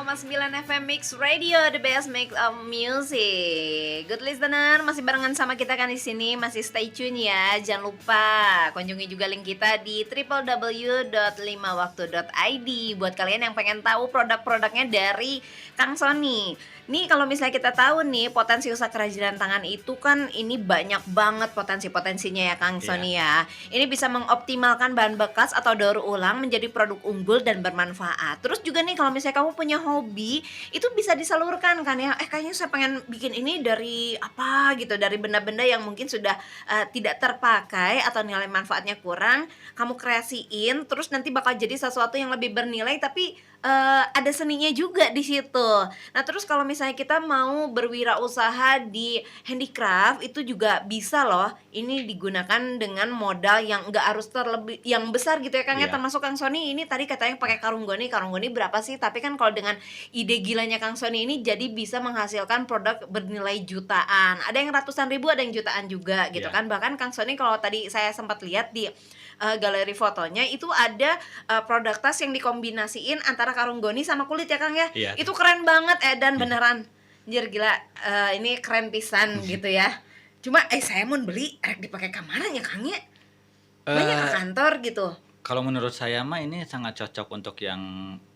101,9 FM Mix Radio, the best mix of music. Good listener, masih barengan sama kita kan di sini, masih stay tune ya. Jangan lupa kunjungi juga link kita di www.5waktu.id buat kalian yang pengen tahu produk-produknya dari Kang Sony. Nih kalau misalnya kita tahu nih potensi usaha kerajinan tangan itu kan ini banyak banget potensi-potensinya ya Kang Sony ya. Ini bisa mengoptimalkan bahan bekas atau daur ulang menjadi produk unggul dan bermanfaat. Terus juga nih kalau misalnya kamu punya hobi, itu bisa disalurkan kan ya. Kayaknya saya pengen bikin ini dari apa gitu, dari benda-benda yang mungkin sudah tidak terpakai atau nilai manfaatnya kurang, kamu kreasiin terus nanti bakal jadi sesuatu yang lebih bernilai tapi ada seninya juga di situ. Nah, terus kalau misalnya kita mau berwirausaha di handicraft itu juga bisa loh. Ini digunakan dengan modal yang nggak harus terlebih yang besar gitu ya Kang ya. Iya. Termasuk Kang Sony ini tadi katanya pakai karung goni. Karung goni berapa sih? Tapi kan kalau dengan ide gilanya Kang Sony ini jadi bisa menghasilkan produk bernilai jutaan. Ada yang ratusan ribu, ada yang jutaan juga gitu Iya. kan. Bahkan Kang Sony kalau tadi saya sempat lihat di galeri fotonya itu ada produk tas yang dikombinasiin antara karung goni sama kulit ya Kang ya. Iya. Itu keren banget dan beneran. Anjir gila, ini keren pisan gitu ya. Cuma saya mau beli rek dipakai ke mana ya Kang ya? Banyak ke kantor gitu. Kalau menurut saya mah ini sangat cocok untuk yang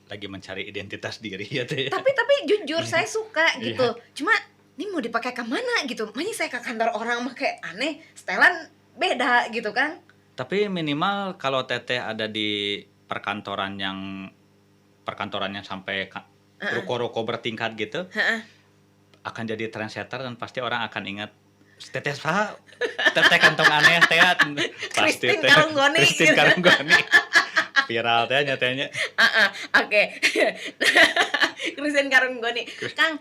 lagi mencari identitas diri ya teh. Tapi jujur saya suka Iya. gitu. Cuma ini mau dipakai ke mana gitu. Makanya saya ke kantor orang mah kayak aneh, setelan beda gitu kan. Tapi minimal kalau teteh ada di perkantoran yang sampai ruko-ruko bertingkat gitu, akan jadi trendsetter dan pasti orang akan ingat teteh Pak, teteh kantong aneh teh pasti Christine teh. Karunggoni. Christine Karunggoni. Viral teh nyatanya. Oke. Christine Karunggoni. Kang,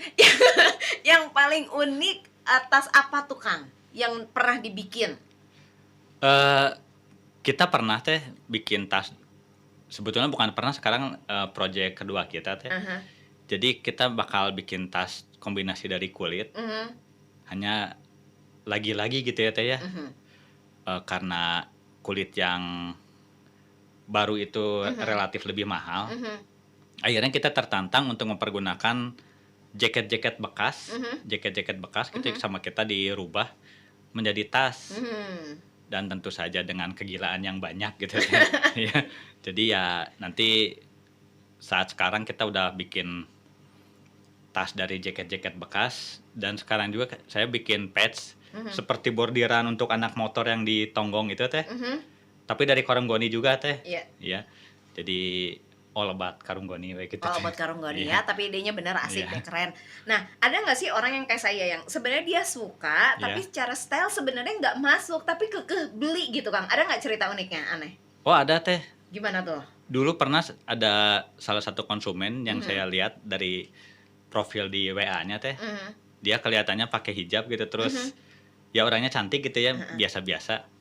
yang paling unik atas apa tuh Kang? Yang pernah dibikin? Kita pernah teh bikin tas. Sebetulnya bukan pernah, sekarang project kedua kita teh. Jadi kita bakal bikin tas kombinasi dari kulit. Hanya lagi-lagi gitu ya teh ya. Karena kulit yang baru itu relatif lebih mahal. Akhirnya kita tertantang untuk mempergunakan jaket-jaket bekas. Jaket-jaket bekas gitu sama kita dirubah menjadi tas. Dan tentu saja dengan kegilaan yang banyak gitu ya. Jadi ya nanti saat sekarang kita udah bikin tas dari jaket-jaket bekas dan sekarang juga saya bikin patch seperti bordiran untuk anak motor yang di tonggong itu teh. Tapi dari karung goni juga teh. Iya. Ya. Jadi all about karung goni gitu. Oh, buat karung goni Iya. ya, tapi idenya bener asik Iya. deh, keren. Nah, ada nggak sih orang yang kayak saya yang sebenarnya dia suka, Iya. tapi secara style sebenarnya nggak masuk, tapi kekeh beli gitu Kang? Ada nggak cerita uniknya, aneh? Oh ada teh. Gimana tuh? Dulu pernah ada salah satu konsumen yang saya lihat dari profil di WA-nya teh. Dia kelihatannya pakai hijab gitu terus ya orangnya cantik gitu ya, biasa-biasa.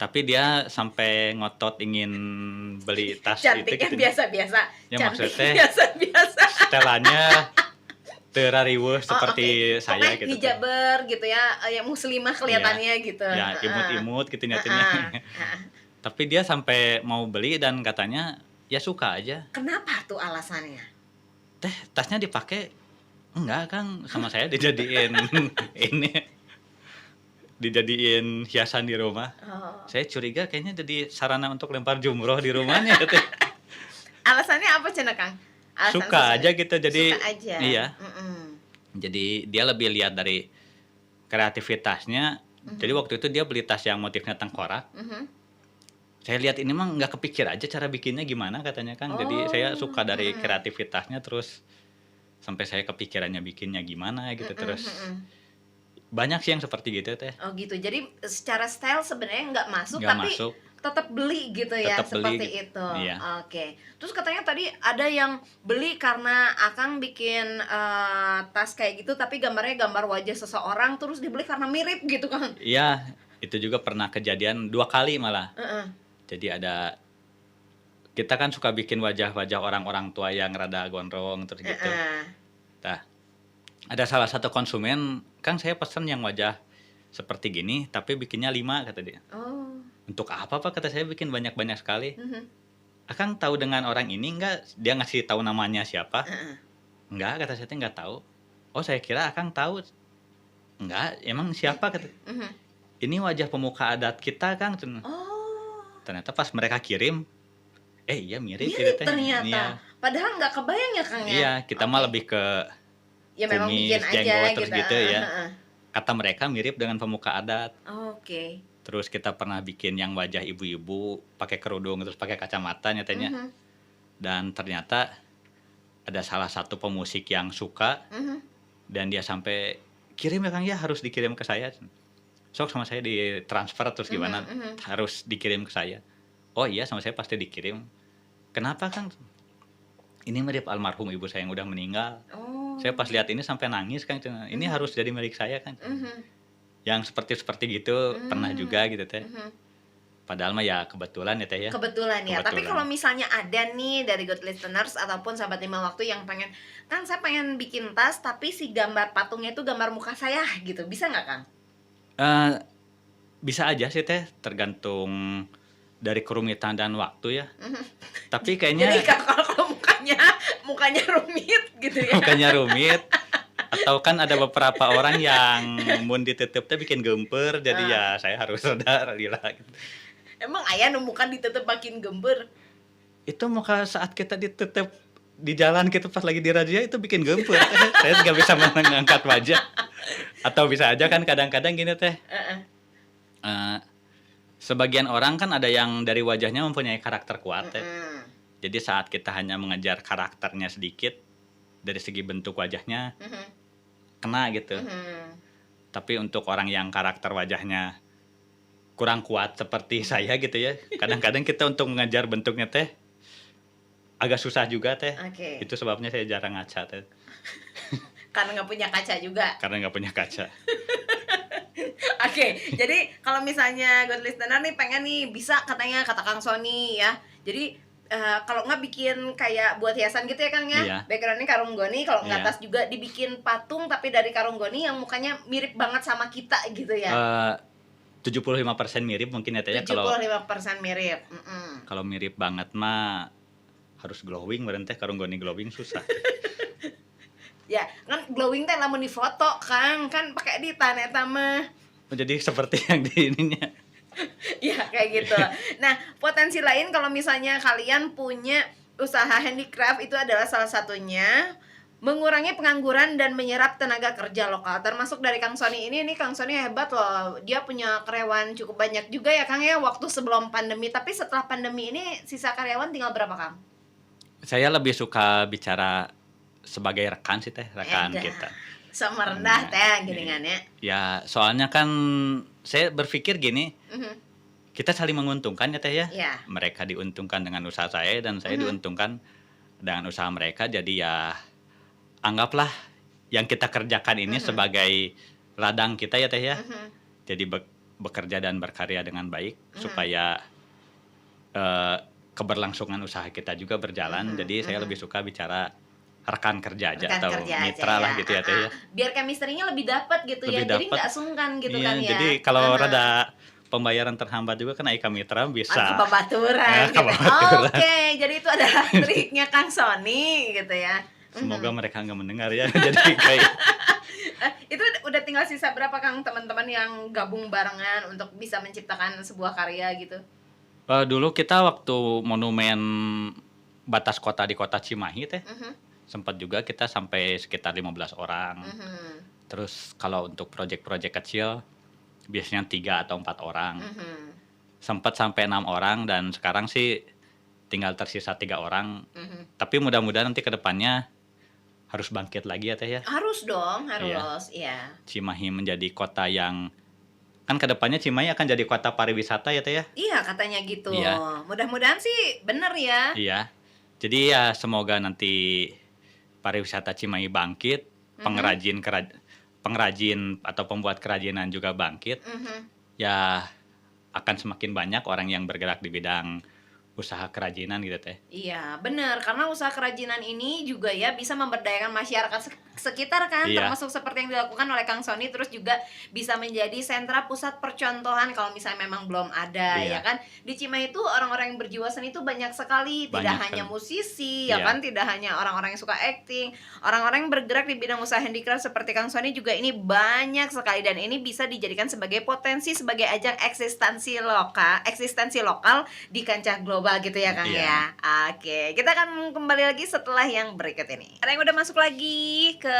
Tapi dia sampai ngotot ingin beli tas Cantiknya gitu. biasa-biasa. Ya, Cantik maksudnya biasa-biasa. Setelannya terariweuh seperti oke. saya Pokoknya gitu. hijaber gitu ya, yang muslimah kelihatannya gitu. Ya, imut-imut gitu nyatanya. Tapi dia sampai mau beli dan katanya ya suka aja. Kenapa tuh alasannya? Teh, tasnya dipakai? Enggak, Kang. Sama saya dijadiin dijadiin hiasan di rumah. Saya curiga kayaknya jadi sarana untuk lempar jumroh di rumahnya gitu. Alasannya apa cenah Kang? Alasan Suka sesuai. aja gitu. Jadi Suka aja. iya. Jadi dia lebih lihat dari kreativitasnya. Jadi waktu itu dia beli tas yang motifnya tengkorak. Saya lihat ini mah nggak kepikir aja cara bikinnya gimana katanya Kang. Jadi saya suka dari kreativitasnya terus sampai saya kepikirannya bikinnya gimana gitu terus. Banyak sih yang seperti gitu teh. Oh gitu. Jadi secara style sebenarnya nggak masuk Nggak tapi masuk. tetap beli gitu ya, Tetap beli seperti gitu. itu. Iya. Oke. Terus katanya tadi ada yang beli karena Akang bikin tas kayak gitu tapi gambarnya gambar wajah seseorang terus dibeli karena mirip gitu kan. Iya, itu juga pernah kejadian 2 kali malah. Jadi kita kan suka bikin wajah-wajah orang-orang tua yang rada gondrong terus gitu. Nah, ada salah satu konsumen, Kang saya pesen yang wajah seperti gini tapi bikinnya 5 kata dia. Oh. Untuk apa Pak? Kata saya bikin banyak-banyak sekali. Akang tahu dengan orang ini enggak? Dia ngasih tahu namanya siapa. "Enggak," kata saya teh, "enggak tahu." "Oh, saya kira Akang tahu." "Enggak, emang siapa?" kata. Mhm. "Ini wajah pemuka adat kita, Kang," cenah. Oh, Ternyata pas mereka kirim, iya mirip gitu mirip teh. ternyata. Iya. Padahal nggak kebayang ya, Kang, ya? Iya, kita mah Oke. lebih ke Ya memang bikin kumis, aja jenggot, terus gitu, gitu ya. heeh. Kata mereka mirip dengan pemuka adat. Oke. Terus kita pernah bikin yang wajah ibu-ibu pakai kerudung terus pakai kacamata nyatanya. Mhm, Dan ternyata ada salah satu pemusik yang suka mhm, dan dia sampai, "Kirim ya Kang ya, harus dikirim ke saya." Sok sama saya ditransfer terus mhm, gimana, mhm. harus dikirim ke saya. "Oh iya, sama saya pasti dikirim." "Kenapa Kang?" "Ini mirip almarhum ibu saya yang udah meninggal. Saya pas Oh, lihat ini sampai nangis Kang," cenah. "Ini mhm, harus jadi milik saya Kang." mhm, Yang seperti gitu pernah mmm, juga gitu teh. mhm. Padahal mah ya kebetulan ya teh ya, Kebetulan ya. Tapi kalau kebetulan. misalnya ada nih dari good listeners ataupun sahabat lima waktu yang pengen, "Kang, saya pengen bikin tas tapi si gambar patungnya itu gambar muka saya," gitu. Bisa nggak, Kang? Eee, Bisa aja sih teh, tergantung dari kerumitan dan waktu ya. Mhm. Tapi Jadi kayaknya kalau mukanya mukanya rumit gitu ya. bukannya rumit, atau kan ada beberapa orang yang mun dititip teh bikin gemper, jadi Heeh. ya saya harus rada lila gitu. Emang aya nu muka ditetep makin gember? Itu muka saat kita dititip di jalan gitu pas lagi dirazia itu bikin gemper teh, saya nggak bisa mengangkat wajah. Atau bisa aja kan kadang-kadang gini teh, Heeh. eee, sebagian orang kan ada yang dari wajahnya mempunyai karakter kuat teh. Mhm, Jadi saat kita hanya mengejar karakternya sedikit, dari segi bentuk wajahnya mhm, kena gitu. mhm. Tapi untuk orang yang karakter wajahnya kurang kuat seperti saya gitu ya, kadang-kadang kita untuk mengejar bentuknya teh agak susah juga teh. Oke. Itu sebabnya saya jarang ngaca teh, Karena nggak punya kaca juga. karena nggak punya kaca. Oke, jadi kalau misalnya good listener nih pengen nih bisa katanya kata Kang Sony ya. Jadi kalau nggak bikin kayak buat hiasan gitu ya Kang ya. Iya, Backgroundnya karung goni, kalau nggak iya. tas juga dibikin patung tapi dari karung goni yang mukanya mirip banget sama kita gitu ya. Eee, 75% mirip mungkin ya teh ya, Tujuh kalau puluh lima persen mirip. Mhm. kalau mirip banget mah harus glowing meureun teh, karung goni glowing susah. Ya, kan glowing teh lamun difoto Kang, kan pakai editan eta mah. Oh jadi seperti yang di ininya. Ya kayak gitu. Nah, potensi lain kalau misalnya kalian punya usaha handicraft itu adalah salah satunya mengurangi pengangguran dan menyerap tenaga kerja lokal. Termasuk dari Kang Sony ini Kang Sony hebat loh. Dia punya karyawan cukup banyak juga ya Kang ya waktu sebelum pandemi. Tapi setelah pandemi ini sisa karyawan tinggal berapa Kang? Saya lebih suka bicara sebagai rekan sih teh, rekan Edah. kita. Sama rendah Nah, teh iya. giringannya. Ya, soalnya kan saya berpikir gini, Mhm. kita saling menguntungkan ya Teh ya. Iya. Mereka diuntungkan dengan usaha saya dan saya Mhm. diuntungkan dengan usaha mereka. Jadi ya anggaplah yang kita kerjakan ini Mhm. sebagai ladang kita ya Teh ya. Mhm. Jadi bekerja dan berkarya dengan baik Mhm. supaya eh, keberlangsungan usaha kita juga berjalan. Mhm. Jadi saya Mhm. lebih suka bicara rekan kerja aja Rekan atau kerja aja mitra ya, lah gitu ya Teh heeh. ya. Biar chemistry-nya lebih dapat gitu ya, Lebih jadi dapat. nggak sungkan gitu Iya, kan ya. jadi kalau Heeh. rada pembayaran terhambat juga kan Aika Mitra bisa Kebabaturan gitu. kebabaturan. Oke, jadi itu adalah triknya Kang Sony gitu ya. Semoga Mhm. mereka nggak mendengar ya. Jadi kayak Itu udah tinggal sisa berapa Kang teman-teman yang gabung barengan untuk bisa menciptakan sebuah karya gitu? dulu kita waktu monumen batas kota di kota Cimahi teh, Mhm. sempat juga kita sampai sekitar 15 orang. Mhm. Terus kalau untuk proyek-proyek kecil biasanya 3 atau 4 orang. Mhm. Sempat sampai 6 orang dan sekarang sih tinggal tersisa 3 orang. Mhm. Tapi mudah-mudahan nanti ke depannya harus bangkit lagi ya Teh ya. Harus dong, Iya. harus. Iya. Cimahi menjadi kota yang kan ke depannya Cimahi akan jadi kota pariwisata ya Teh ya? Iya, katanya gitu. Iya. Mudah-mudahan sih bener ya. Iya. Jadi ya semoga nanti pariwisata Cimahi bangkit, Mhm. pengrajin atau pembuat kerajinan juga bangkit, Mhm. ya akan semakin banyak orang yang bergerak di bidang usaha kerajinan gitu Teh. Iya, benar. Karena usaha kerajinan ini juga ya bisa memberdayakan masyarakat sekitar kan, Iya. termasuk seperti yang dilakukan oleh Kang Sony, terus juga bisa menjadi sentra pusat percontohan kalau misalnya memang belum ada, ya Iya. kan. Di Cimahi itu orang-orang yang berjiwa seni itu banyak sekali, tidak Banyak hanya sekali. musisi, ya Iya. kan, tidak hanya orang-orang yang suka acting, orang-orang yang bergerak di bidang usaha handicraft seperti Kang Sony juga ini banyak sekali, dan ini bisa dijadikan sebagai potensi, sebagai ajang eksistensi lokal di kancah global gitu ya, Kang, Iya. ya. Oke, kita akan kembali lagi setelah yang berikut ini. Ada yang udah masuk lagi ke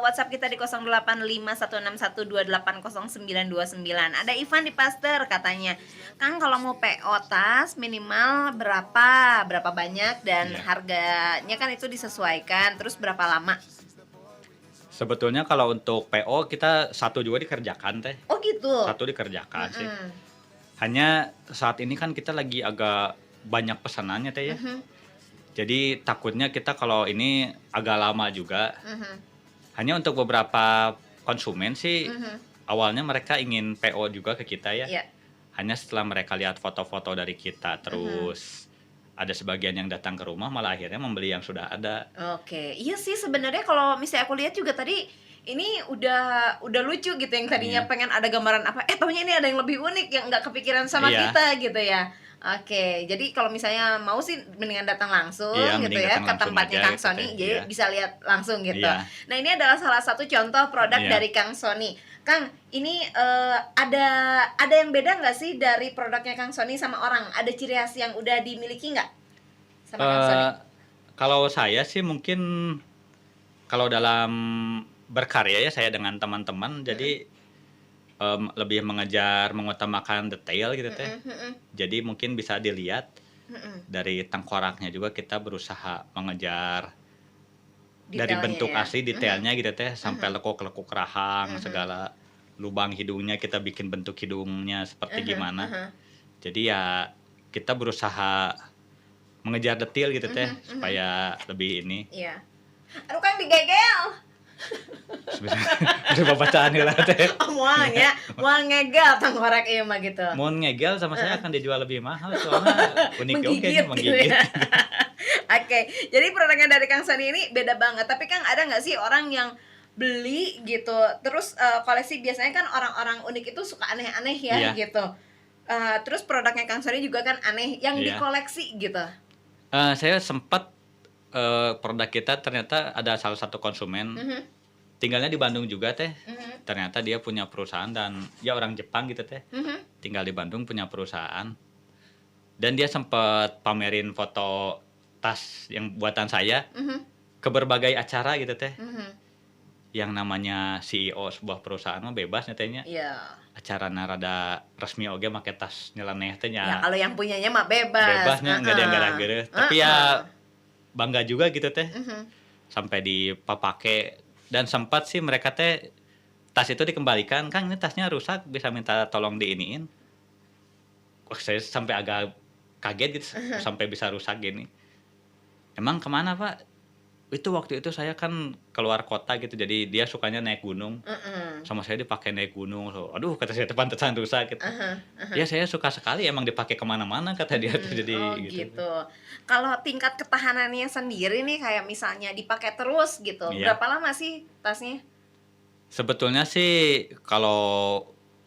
WhatsApp kita di 085161280929. Ada Ivan di Pasteur katanya, "Kang, kalau mau PO tas minimal berapa? Berapa banyak dan Iya. harganya kan itu disesuaikan, terus berapa lama?" Sebetulnya kalau untuk PO kita satu juga dikerjakan teh, Oh gitu? satu dikerjakan sih. Mhm, Hanya saat ini kan kita lagi agak banyak pesanannya teh ya. mhm, Jadi takutnya kita kalau ini agak lama juga. mhm, Hanya untuk beberapa konsumen sih mhm, awalnya mereka ingin PO juga ke kita ya. iya, Hanya setelah mereka lihat foto-foto dari kita, mhm. terus ada sebagian yang datang ke rumah malah akhirnya membeli yang sudah ada. Oke, iya sih sebenarnya kalau misalnya aku lihat juga tadi ini udah lucu gitu, yang tadinya Iya. pengen ada gambaran apa, taunya ini ada yang lebih unik yang nggak kepikiran sama Iya. kita gitu ya. Oke, jadi kalau misalnya mau sih mendingan datang langsung Iya, gitu mending ya datang ke langsung tempatnya aja Kang gitu Sony, teh. jadi Iya. bisa lihat langsung gitu. Iya. Nah, ini adalah salah satu contoh produk Iya. dari Kang Sony. Kang, ini ada yang beda nggak sih dari produknya Kang Sony sama orang? Ada ciri khas yang udah dimiliki nggak sama Kang Sony? Eh, kalau saya sih mungkin kalau dalam berkarya ya saya dengan teman-teman Mhm, jadi lebih mengejar mengutamakan detail gitu teh. mhm, mhm, Jadi mungkin bisa dilihat mhm. dari tengkoraknya juga kita berusaha mengejar dari Detailnya bentuk ya? asli Mhm, detailnya gitu teh sampai mhm, lekuk-lekuk rahang mhm, segala lubang hidungnya kita bikin bentuk hidungnya seperti mhm, gimana. mhm, Jadi ya kita berusaha mengejar detail gitu teh mhm, mhm, supaya lebih ini. iya. Aduh, Kang, digegel. Ada babacaan lah teh. Oh, moal nya, moal ngegel tengkorak ieu mah gitu. Mun ngegel sama saya Heeh, akan dijual lebih mahal soalnya unik oge nya menggigit gitu menggigit. ya. Oke, jadi produknya dari Kang Sony ini beda banget, tapi Kang ada nggak sih orang yang beli gitu, terus, koleksi biasanya kan orang-orang unik itu suka aneh-aneh ya Iya, gitu, terus produknya Kang Sony juga kan aneh, yang iya. dikoleksi gitu? Saya sempat, produk kita ternyata ada salah satu konsumen Mhm, tinggalnya di Bandung juga teh. mhm, Ternyata dia punya perusahaan dan dia orang Jepang gitu teh. mhm, Tinggal di Bandung punya perusahaan dan dia sempat pamerin foto tas yang buatan saya mhm, ke berbagai acara gitu teh. mhm, Yang namanya CEO sebuah perusahaan mah bebas nya teh nya. iya. Acarana rada resmi oge make tas nyeleneh teh Ya nya. kalau yang punyanya mah bebas, Bebasnya nggak ada yang heeh, gara-gara. Tapi heeh, ya bangga juga gitu teh mhm, sampai dipapake dan sempat sih mereka teh tas itu dikembalikan, "Kang, ini tasnya rusak, bisa minta tolong diiniin?" Wah, saya sampai agak kaget gitu sampai bisa rusak gini. "Emang kemana, Pak?" "Itu waktu itu saya kan keluar kota gitu, jadi dia sukanya naik gunung, mhm, sama saya dipakai naik gunung." So, "Aduh," kata saya teh, "pantesan rusak," gitu. ah hah. "Ya saya suka sekali emang dipakai kemana mana," kata dia tuh, jadi Oh gitu. gitu. Kalau tingkat ketahanannya sendiri nih kayak misalnya dipakai terus gitu, Iya. berapa lama sih tasnya? Sebetulnya sih kalau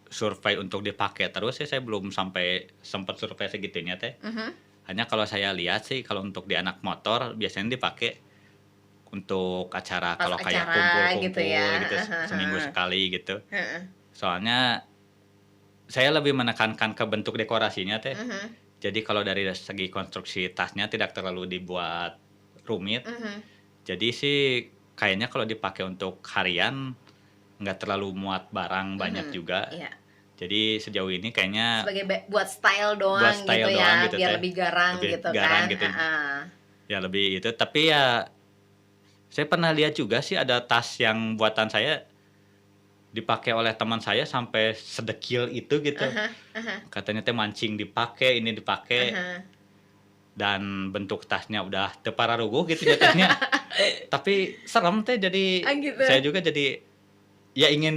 survei untuk dipakai terus ya saya belum sampai sempat survei segitunya teh. Mhm, Hanya kalau saya lihat sih kalau untuk di anak motor biasanya dipakai untuk acara pas kalau kayak acara gitu kumpul-kumpul ya, gitu seminggu heeh, sekali gitu. heeh, Soalnya saya lebih menekankan ke bentuk dekorasinya teh. mhm, Jadi kalau dari segi konstruksi tasnya tidak terlalu dibuat rumit. mhm, Jadi sih kayaknya kalau dipakai untuk harian nggak terlalu muat barang banyak mhm, juga. iya. Jadi sejauh ini kayaknya Sebagai buat style buat doang gitu style doang ya, gitu biar teh, lebih garang lebih gitu garang kan, gitu, heeh. ya lebih itu. Tapi ya saya pernah lihat juga sih ada tas yang buatan saya dipakai oleh teman saya sampai sedekil itu gitu. Ah hah, ah hah, Katanya teh mancing dipakai, ini ah dipakai hah. dan bentuk tasnya udah teu pararuguh gitu jatuhnya. Tapi serem teh jadi Ah gitu? saya juga jadi ya ingin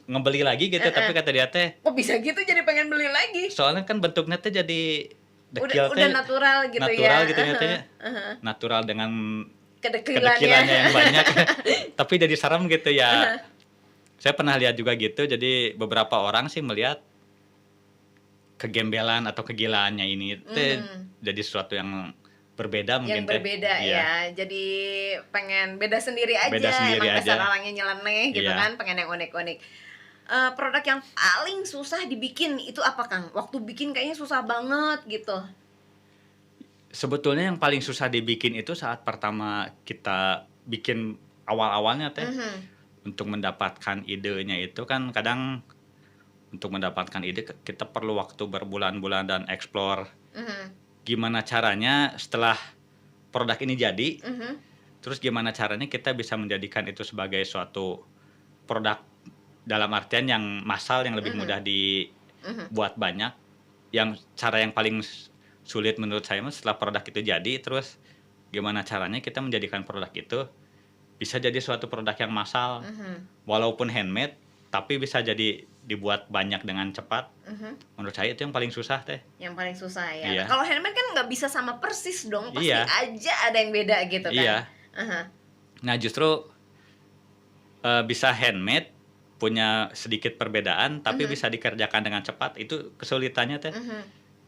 ngebeli lagi gitu, tapi Heeh. kata dia teh Kok bisa gitu jadi pengen beli lagi? soalnya kan bentuknya teh jadi Udah dekil udah teh natural gitu natural ya? gitu Ah nya teh hah, ya. ah hah. Natural dengan Kedekilannya. yang banyak. Tapi jadi serem gitu ya. Saya pernah lihat juga gitu, jadi beberapa orang sih melihat kegembelan atau kegilaannya ini teh jadi sesuatu yang berbeda mungkin Yang teh. berbeda Iya, ya. Jadi pengen beda sendiri aja, beda sendiri emang dasar aja. orangnya nyeleneh gitu Iya. kan, pengen yang unik-unik. Produk yang paling susah dibikin itu apa, Kang? Waktu bikin kayaknya susah banget gitu. Sebetulnya yang paling susah dibikin itu saat pertama kita bikin awal-awalnya teh. Mhm, Untuk mendapatkan idenya itu kan kadang untuk mendapatkan ide kita perlu waktu berbulan-bulan dan explore mhm, gimana caranya setelah produk ini jadi, mhm, terus gimana caranya kita bisa menjadikan itu sebagai suatu produk dalam artian yang massal yang lebih mhm, mudah mhm, dibuat banyak. Yang cara yang paling sulit menurut saya mah setelah produk itu jadi, terus gimana caranya kita menjadikan produk itu bisa jadi suatu produk yang massal, mhm, walaupun handmade, tapi bisa jadi dibuat banyak dengan cepat. mhm. Menurut saya itu yang paling susah teh. Yang paling susah ya. Nah, Iya, kalau handmade kan nggak bisa sama persis dong, pasti iya, aja ada yang beda gitu kan. iya. Aha, Nah justru bisa handmade, punya sedikit perbedaan, tapi mhm, bisa dikerjakan dengan cepat, itu kesulitannya teh. mhm,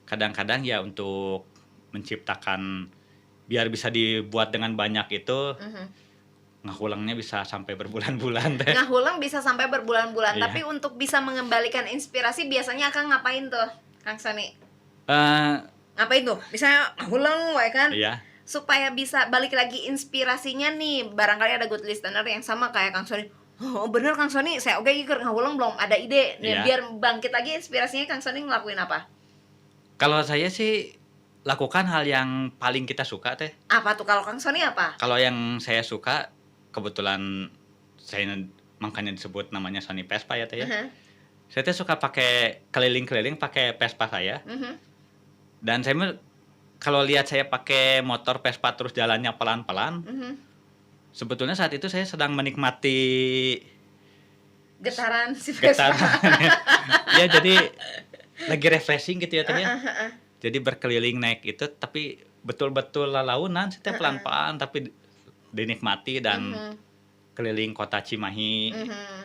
Kadang-kadang ya untuk menciptakan biar bisa dibuat dengan banyak itu, mhm. ngahulangnya bisa sampai berbulan-bulan teh. Ngahulang bisa sampai berbulan-bulan, tapi Iya. untuk bisa mengembalikan inspirasi biasanya Akang ngapain tuh, Kang Sony? Eee, Ngapain tuh? Misalnya ngahulang wae kan, iya, supaya bisa balik lagi inspirasinya nih, barangkali ada good listener yang sama kayak Kang Sony, "Oh bener Kang Sony, saya oge ieu keur ngahulang belum ada ide." Nah, iya. biar bangkit lagi inspirasinya Kang Sony ngelakuin apa? Kalau saya sih lakukan hal yang paling kita suka teh. Apa tuh kalau Kang Sony apa? Kalau yang saya suka, kebetulan saya makanya disebut namanya Sony Vespa ya teh ya. Mhm, Saya teh suka pakai keliling-keliling pakai Vespa saya, mhm, dan saya mah kalau lihat saya pakai motor Vespa terus jalannya pelan-pelan, mhm. sebetulnya saat itu saya sedang menikmati Getaran si Vespa. getarannya. Ya jadi lagi refreshing gitu ya teh ya. Heeh, heeh, Jadi berkeliling naik itu tapi betul-betul lalaunan saya teh heeh. pelan-pelan tapi dinikmati dan Mhm, keliling kota Cimahi. mhm,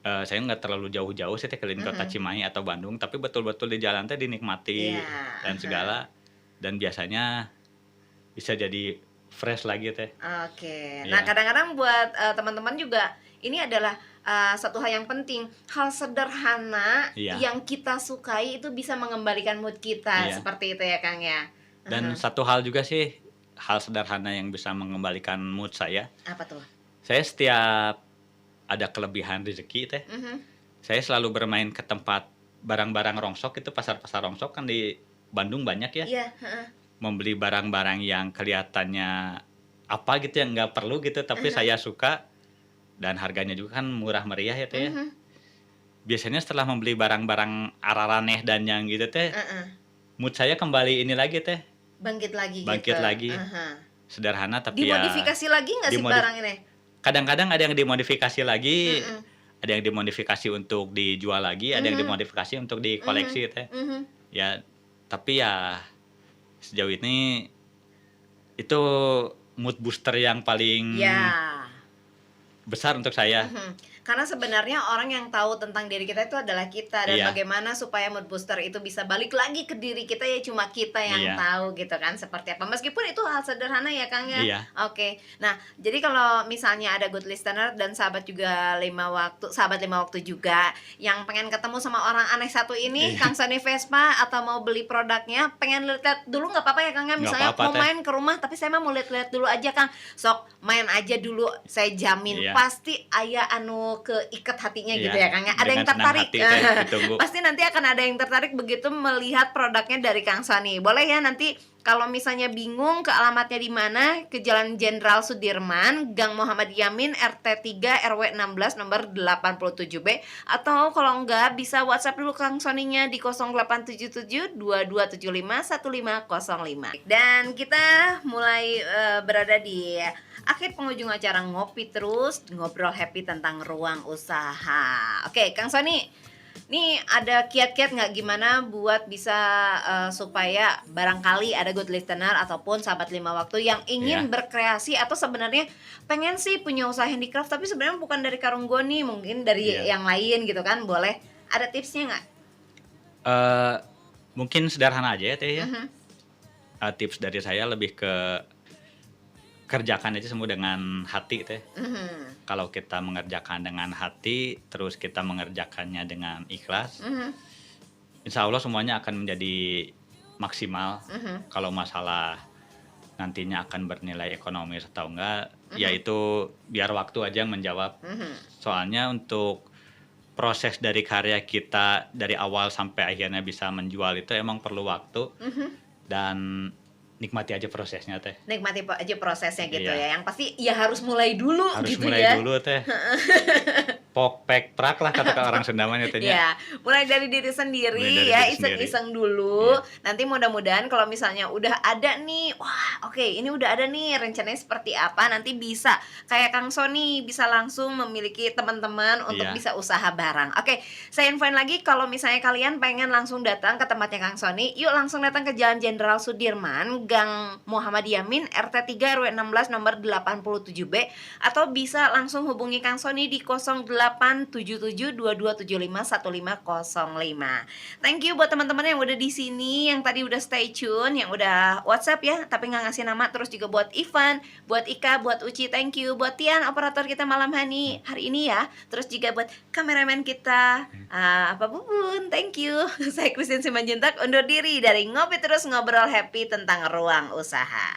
Saya nggak terlalu jauh-jauh sih teh keliling kota mhm. Cimahi atau Bandung, tapi betul-betul di jalan teh dinikmati Iya, dan heeh. segala, dan biasanya bisa jadi fresh lagi teh. Oke. Nah, Iya, kadang-kadang buat, teman-teman juga ini adalah, satu hal yang penting, hal sederhana iya, yang kita sukai itu bisa mengembalikan mood kita, iya. seperti itu ya, Kang, ya? Dan Mhm. satu hal juga sih, hal sederhana yang bisa mengembalikan mood saya Apa tuh? setiap ada kelebihan rezeki teh, Mhm. saya selalu bermain ke tempat barang-barang rongsok itu, pasar-pasar rongsok kan di Bandung banyak ya, Iya, heeh, membeli barang-barang yang kelihatannya apa gitu yang nggak perlu gitu, tapi mhm, saya suka dan harganya juga kan murah meriah ya teh ya. mhm, Biasanya setelah membeli barang-barang araraneh dan yang gitu teh, heeh. mood saya kembali ini lagi teh, Bangkit lagi gitu, bangkit lagi. aha. Sederhana tapi ya Dimodifikasi lagi nggak sih dimodif barang ini? kadang-kadang ada yang dimodifikasi lagi, Mhm, ada yang dimodifikasi untuk dijual lagi, ada yang mhm, dimodifikasi untuk mhm, dikoleksi teh. mhm. Ya, tapi ya sejauh ini itu mood booster yang paling Ya. besar untuk saya. Mhm. Karena sebenarnya orang yang tahu tentang diri kita itu adalah kita, dan Iya, bagaimana supaya mood booster itu bisa balik lagi ke diri kita ya cuma kita yang iya, tahu gitu kan seperti apa. Meskipun itu hal sederhana ya Kang ya. iya, Oke. Nah, jadi kalau misalnya ada good listener dan sahabat juga sahabat 5 waktu juga yang pengen ketemu sama orang aneh satu ini, iya, Kang Sony Vespa, atau mau beli produknya, pengen lihat dulu nggak apa-apa ya Kang ya. nggak Misalnya apa-apa mau teh. main ke rumah tapi saya mah mau lihat-lihat dulu aja Kang. Sok main aja dulu, saya jamin Iya, pasti aya anu keiket hatinya gitu iya, ya Kang ya, ada yang dengan senang tertarik. hati teh ditunggu. Pasti nanti akan ada yang tertarik begitu melihat produknya dari Kang Sony. Boleh ya nanti kalau misalnya bingung ke alamatnya di mana, ke Jalan Jenderal Sudirman, Gang Muhammad Yamin, RT 3 RW 16 nomor 87B, atau kalau enggak bisa WhatsApp dulu Kang Sony-nya di 0877 2275 1505. Dan kita mulai berada di akhir penghujung acara ngopi terus ngobrol happy tentang ruang usaha. Oke, Kang Sony, Nih ada kiat-kiat nggak gimana buat bisa, supaya barangkali ada good listener ataupun sahabat lima waktu yang ingin Iya, berkreasi atau sebenarnya pengen sih punya usaha handicraft tapi sebenarnya bukan dari karung goni, mungkin dari iya. yang lain gitu kan, boleh ada tipsnya nggak? Eee, Mungkin sederhana aja ya Teh ya, Mhm, tips dari saya lebih ke kerjakan aja semua dengan hati Teh. mhm, Kalau kita mengerjakan dengan hati, terus kita mengerjakannya dengan ikhlas, mhm, insya Allah semuanya akan menjadi maksimal. mhm, Kalau masalah nantinya akan bernilai ekonomis atau enggak, ya mhm, itu biar waktu aja yang menjawab. mhm, Soalnya untuk proses dari karya kita dari awal sampai akhirnya bisa menjual itu emang perlu waktu mhm. dan nikmati aja prosesnya Teh. Nikmati aja prosesnya gitu Iya, ya, yang pasti ya harus mulai dulu harus gitu mulai ya. dulu Teh. Pok, pek, prak lah kata orang Sunda mah nya Teh nya. Ya, mulai dari diri Mulai sendiri dari ya, diri sendiri. iseng-iseng dulu. Iya, Nanti mudah-mudahan kalau misalnya udah ada nih, wah oke ini udah ada nih rencananya seperti apa, nanti bisa kayak Kang Sony bisa langsung memiliki teman-teman untuk iya, bisa usaha bareng. Oke, saya infoin lagi kalau misalnya kalian pengen langsung datang ke tempatnya Kang Sony, yuk langsung datang ke Jalan Jenderal Sudirman, Gang Muhammad Yamin, RT 3 RW 16 nomor 87B, atau bisa langsung hubungi Kang Sony di 087722751505. Thank you buat teman-teman yang udah di sini, yang tadi udah stay tune, yang udah WhatsApp ya, tapi nggak ngasih nama. Terus juga buat Ivan, buat Ika, buat Uci, thank you. Buat Tian, operator kita malam hari ini ya. Terus juga buat kameramen kita, Pak Bubun, thank you. Saya Christine Simanjuntak undur diri dari Ngopi Terus Ngobrol Happy tentang ruang usaha.